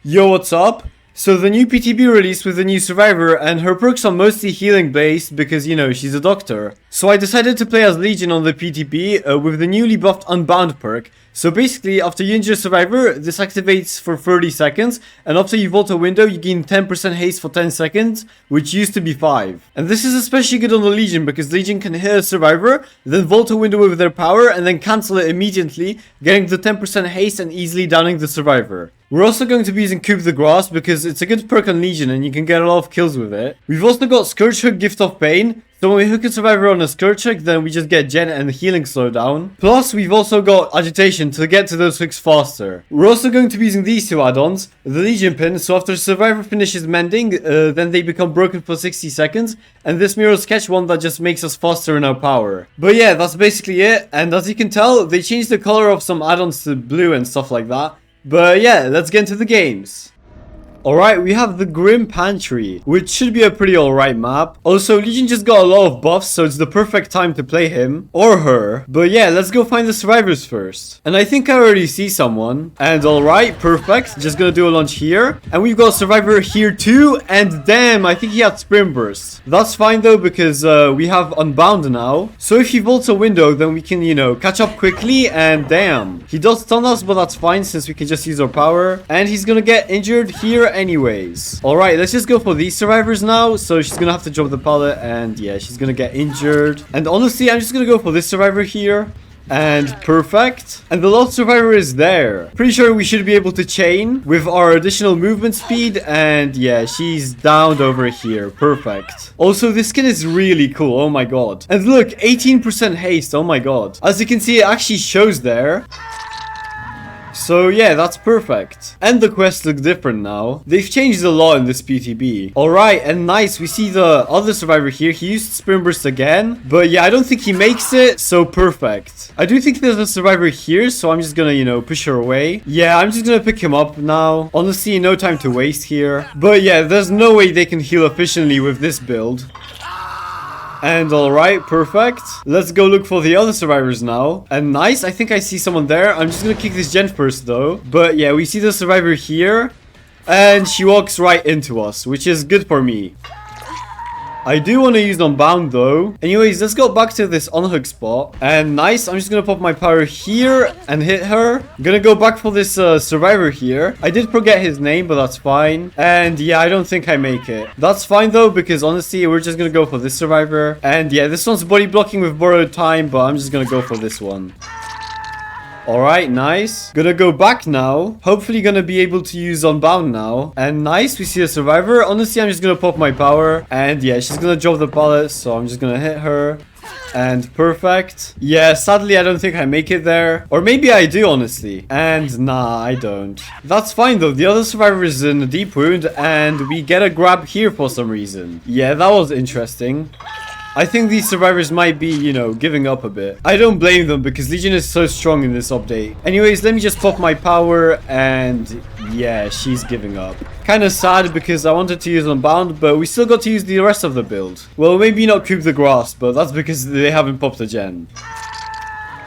Yo, what's up? So the new PTB released with the new survivor, and her perks are mostly healing based because, you know, she's a doctor. So I decided to play as Legion on the PTB with the newly buffed Unbound perk. So basically, after you injure a survivor, this activates for 30 seconds, and after you vault a window, you gain 10% haste for 10 seconds, which used to be 5. And this is especially good on the Legion, because Legion can hit a survivor, then vault a window with their power, and then cancel it immediately, getting the 10% haste and easily downing the survivor. We're also going to be using Coup the Grass, because it's a good perk on Legion, and you can get a lot of kills with it. We've also got Scourge Hook, Gift of Pain. So when we hook a survivor on a Scourge Hook, then we just get gen and healing slowdown. Plus, we've also got Agitation to get to those hooks faster. We're also going to be using these two add-ons. The Legion Pin, so after a survivor finishes mending, then they become broken for 60 seconds. And this Mirror Sketch one that just makes us faster in our power. But yeah, that's basically it. And as you can tell, they changed the color of some add-ons to blue and stuff like that. But yeah, let's get into the games. Alright, we have the Grim Pantry, which should be a pretty alright map. Also, Legion just got a lot of buffs, so it's the perfect time to play him. Or her. But yeah, let's go find the survivors first. And I think I already see someone. And alright, perfect. Just gonna do a launch here. And we've got a survivor here too. And damn, I think he had Sprint Burst. That's fine though, because we have Unbound now. So if he vaults a window, then we can, you know, catch up quickly. And damn. He does stun us, but that's fine since we can just use our power. And he's gonna get injured here anyways. Alright, let's just go for these survivors now. So she's gonna have to drop the pallet, and yeah, she's gonna get injured. And honestly, I'm just gonna go for this survivor here. And perfect. And the last survivor is there. Pretty sure we should be able to chain with our additional movement speed. And yeah, she's downed over here. Perfect. Also, this skin is really cool. Oh my god. And look, 18% haste. Oh my god. As you can see, it actually shows there. So yeah, that's perfect. And the quests look different now. They've changed a lot in this PTB. Alright, and nice. We see the other survivor here. He used Sprint Burst again. But yeah, I don't think he makes it. So perfect. I do think there's a survivor here. So I'm just gonna, you know, push her away. Yeah, I'm just gonna pick him up now. Honestly, no time to waste here. But yeah, there's no way they can heal efficiently with this build. And alright, perfect. Let's go look for the other survivors now. And nice, I think I see someone there. I'm just gonna kick this gen first though. But yeah, we see the survivor here. And she walks right into us, which is good for me. I do want to use Unbound though. Anyways, let's go back to this unhook spot. And nice, I'm just gonna pop my power here and hit her. I'm gonna go back for this survivor here. I did forget his name, but that's fine. And yeah, I don't think I make it. That's fine though, because honestly, we're just gonna go for this survivor. And yeah, this one's body blocking with borrowed time, but I'm just gonna go for this one. Alright, nice. Gonna go back now. Hopefully gonna be able to use Unbound now. And nice, we see a survivor. Honestly, I'm just gonna pop my power. And yeah, she's gonna drop the pallet, so I'm just gonna hit her. And perfect. Yeah, sadly, I don't think I make it there. Or maybe I do, honestly. And nah, I don't. That's fine, though. The other survivor is in a deep wound. And we get a grab here for some reason. Yeah, that was interesting. I think these survivors might be, you know, giving up a bit. I don't blame them because Legion is so strong in this update. Anyways, let me just pop my power and yeah, she's giving up. Kind of sad because I wanted to use Unbound, but we still got to use the rest of the build. Well, maybe not Coup the Grass, but that's because they haven't popped a gen.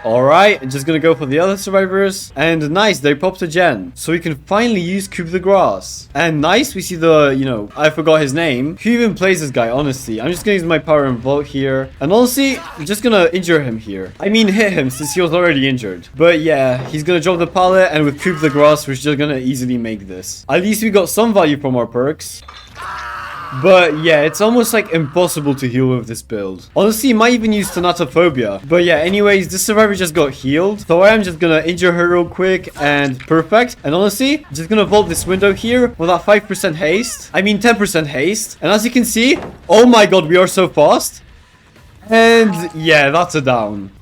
Alright, just gonna go for the other survivors. And nice, they popped a gen. So we can finally use Coup the Grass. And nice, we see the, you know, I forgot his name. Who even plays this guy, honestly? I'm just gonna use my power and vault here. And honestly, I'm just gonna injure him here. I mean, hit him since he was already injured. But yeah, he's gonna drop the pallet. And with Coup the Grass, we're just gonna easily make this. At least we got some value from our perks. But yeah, it's almost like impossible to heal with this build. Honestly, you might even use Thanatophobia. But yeah, anyways, this survivor just got healed. So I am just gonna injure her real quick and perfect. And honestly, just gonna vault this window here with that 5% haste. I mean 10% haste. And as you can see, oh my god, we are so fast. And yeah, that's a down.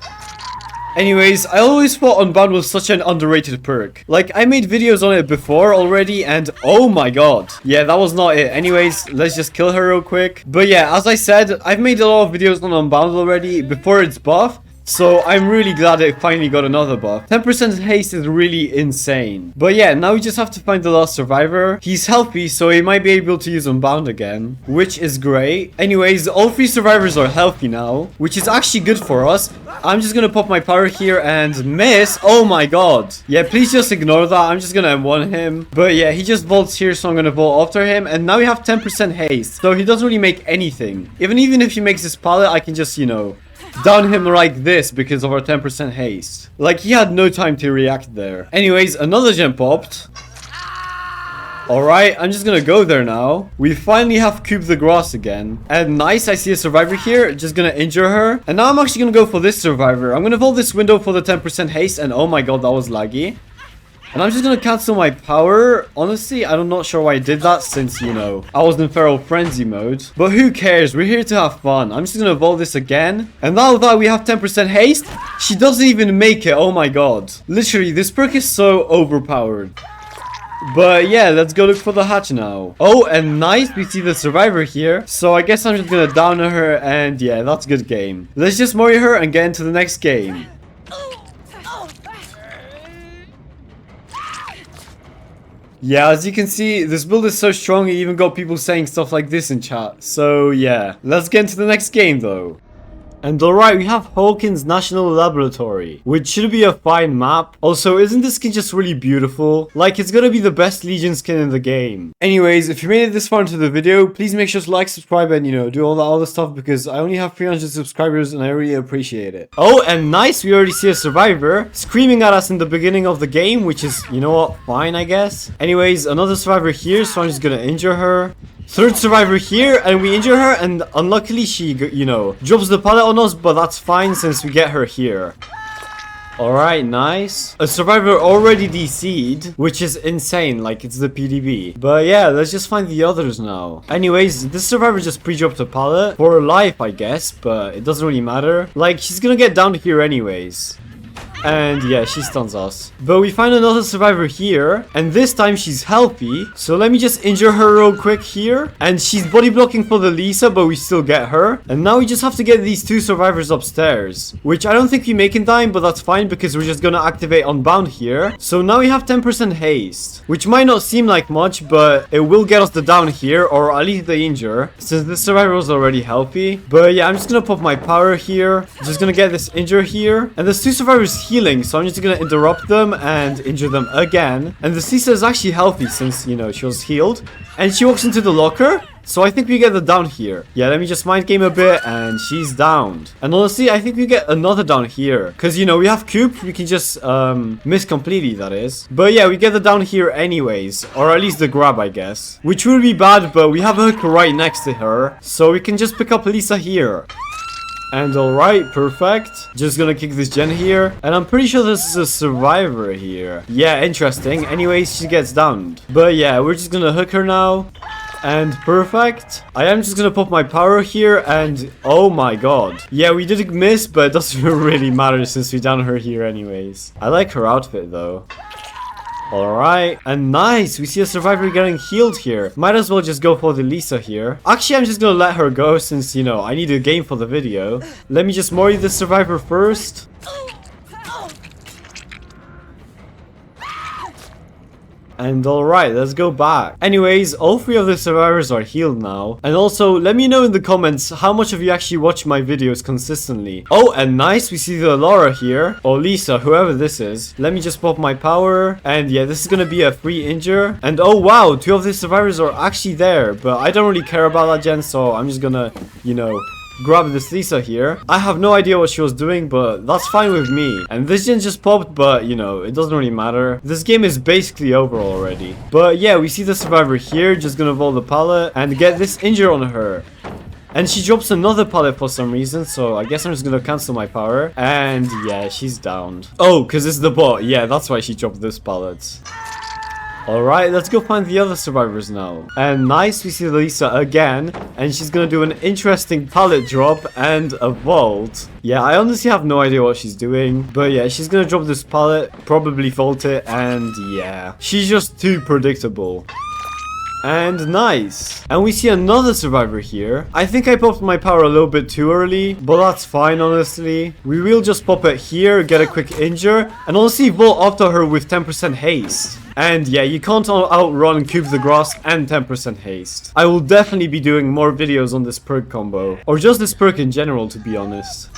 Anyways, I always thought Unbound was such an underrated perk. Like, I made videos on it before already, and oh my god. Yeah, that was not it. Anyways, let's just kill her real quick. But yeah, as I said, I've made a lot of videos on Unbound already before its buff. So I'm really glad it finally got another buff. 10% haste is really insane. But yeah, now we just have to find the last survivor. He's healthy, so he might be able to use Unbound again, which is great. Anyways, all 3 survivors are healthy now, which is actually good for us. I'm just gonna pop my power here and miss. Oh my god. Yeah, please just ignore that. I'm just gonna M1 him. But yeah, he just vaults here, so I'm gonna vault after him. And now we have 10% haste, so he doesn't really make anything. Even if he makes his pallet, I can just, you know, down him like this because of our 10% haste. Like, he had no time to react there. Anyways, another gem popped. Alright, I'm just gonna go there now. We finally have cubed the grass again. And nice, I see a survivor here. Just gonna injure her. And now I'm actually gonna go for this survivor. I'm gonna vault this window for the 10% haste. And oh my god, that was laggy. And I'm just gonna cancel my power. Honestly, I'm not sure why I did that since, you know, I was in feral frenzy mode. But who cares? We're here to have fun. I'm just gonna vault this again. And now that we have 10% haste, she doesn't even make it. Oh my god. Literally, this perk is so overpowered. But yeah, let's go look for the hatch now. Oh, and nice, we see the survivor here. So I guess I'm just gonna down her, and yeah, that's good game. Let's just Mori her and get into the next game. Yeah, as you can see, this build is so strong, it even got people saying stuff like this in chat. So yeah, let's get into the next game though. And alright, we have Hawkins National Laboratory, which should be a fine map. Also, isn't this skin just really beautiful? Like, it's gonna be the best Legion skin in the game. Anyways, if you made it this far into the video, please make sure to like, subscribe, and, you know, do all that other stuff because I only have 300 subscribers and I really appreciate it. Oh, and nice, we already see a survivor screaming at us in the beginning of the game, which is, you know what, fine, I guess. Anyways, another survivor here, so I'm just gonna injure her. Third survivor here, and we injure her, and unluckily she, you know, drops the pallet on us, but that's fine since we get her here. Alright, nice. A survivor already DC'd, which is insane, like it's the PTB. But yeah, let's just find the others now. Anyways, this survivor just pre-dropped a pallet for life, I guess, but it doesn't really matter. Like, she's gonna get down here anyways. And yeah, she stuns us. But we find another survivor here, and this time she's healthy. So let me just injure her real quick here. And she's body blocking for the Lisa, but we still get her. And now we just have to get these 2 survivors upstairs, which I don't think we make in time, but that's fine because we're just gonna activate Unbound here. So now we have 10% haste, which might not seem like much, but it will get us the down here, or at least the injure, since this survivor was already healthy. But yeah, I'm just gonna pop my power here. Just gonna get this injure here. And there's 2 survivors healing, so I'm just gonna interrupt them and injure them again. And the Lisa is actually healthy since, you know, she was healed. And she walks into the locker, so I think we get the down here. Yeah, let me just mind game a bit, and she's downed. And honestly, I think we get another down here, because, you know, we have cube, we can just miss completely, that is. But yeah, we get the down here anyways, or at least the grab, I guess, which would be bad, but we have a hook right next to her, so we can just pick up Lisa here. And alright, perfect. Just gonna kick this gen here. And I'm pretty sure this is a survivor here. Yeah, interesting. Anyways, she gets downed. But yeah, we're just gonna hook her now. And perfect. I am just gonna pop my power here, and oh my god. Yeah, we did miss, but it doesn't really matter since we down her here anyways. I like her outfit though. Alright, and nice, we see a survivor getting healed here. Might as well just go for the Lisa here. Actually, I'm just gonna let her go since, you know, I need a game for the video. Let me just Mori the survivor first. And alright, let's go back. Anyways, all 3 of the survivors are healed now. And also, let me know in the comments how much of you actually watch my videos consistently. Oh, and nice, we see the Laura here. Or Lisa, whoever this is. Let me just pop my power. And yeah, this is gonna be a free injure. And oh wow, 2 of the survivors are actually there. But I don't really care about that gen, so I'm just gonna, you know, grab this Lisa here. I have no idea what she was doing, but that's fine with me. And this gen just popped, but you know, it doesn't really matter. This game is basically over already. But yeah, we see the survivor here, just gonna vault the pallet and get this injure on her. And she drops another pallet for some reason, so I guess I'm just gonna cancel my power. And yeah, she's downed. Oh, because it's the bot. Yeah, that's why she dropped this pallet. Alright, let's go find the other survivors now. And nice, we see Lisa again. And she's gonna do an interesting pallet drop and a vault. Yeah, I honestly have no idea what she's doing. But yeah, she's gonna drop this pallet, probably vault it, and yeah. She's just too predictable. And nice. And we see another survivor here. I think I popped my power a little bit too early, but that's fine, honestly. We will just pop it here, get a quick injure, and honestly vault after her with 10% haste. And yeah, you can't outrun Cube the Grass and 10% haste. I will definitely be doing more videos on this perk combo, or just this perk in general, to be honest.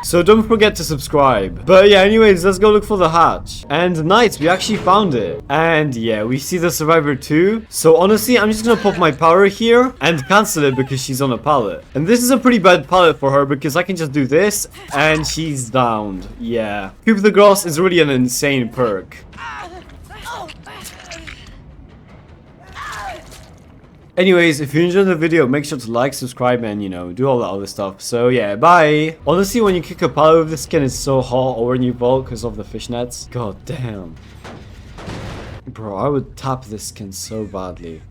So don't forget to subscribe. But yeah, anyways, let's go look for the hatch. And nice, we actually found it. And yeah, we see the survivor too. So honestly, I'm just gonna pop my power here and cancel it because she's on a pallet. And this is a pretty bad pallet for her because I can just do this and she's downed. Yeah. Cube the Grass is really an insane perk. Anyways, if you enjoyed the video, make sure to like, subscribe, and, you know, do all that other stuff. So, yeah, bye! Honestly, when you kick a pallet with this skin, it's so hot, or when you vault because of the fishnets. God damn. Bro, I would tap this skin so badly.